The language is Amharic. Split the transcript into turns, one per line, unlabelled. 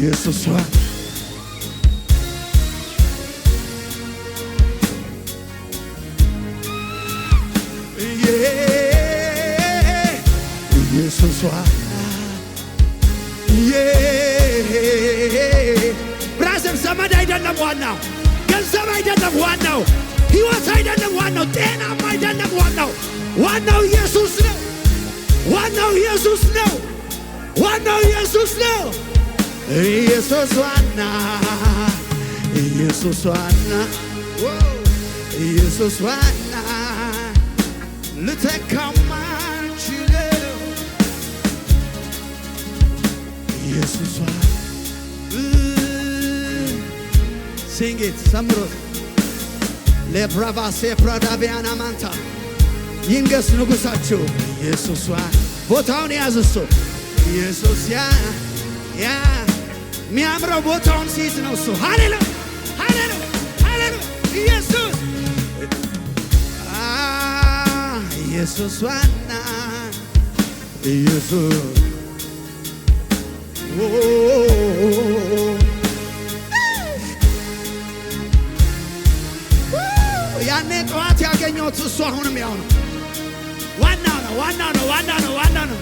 ኢየሱስ ኢየሱስ ብራዘር ዘመድ አይደለም ዋናው፣ ገንዘብ አይደለም ዋናው፣ ሕይወት አይደለም ዋናው፣ ጤናም አይደለም ዋናው። ዋናው ኢየሱስ ነው። ዋናው ኢየሱስ ነው። ዋናው ኢየሱስ ነው። ኢየሱስ ዋና፣ ኢየሱስ ዋና፣ ኢየሱስ ዋና ልተካው ማልችለው ኢየሱስ ዋና ሲንጌት ሰምሮት ለብራቫሴ ፕራዳቢያና ማንታ ይንገስ ንጉሳችሁ ኢየሱስ ቦታውን ያዝ እሱ ኢየሱስ ያ የሚያምረው ቦታውን ሲይዝ ነው እሱ። ሃሌሉያ ሃሌሉያ ሃሌሉያ ኢየሱስ ኢየሱስ ዋና ኢየሱስ ያኔ ጠዋት ያገኘሁት እሱ አሁንም ያው ነው። ዋናው ነው። ዋናው ነው። ዋናው ነው። ዋናው ነው።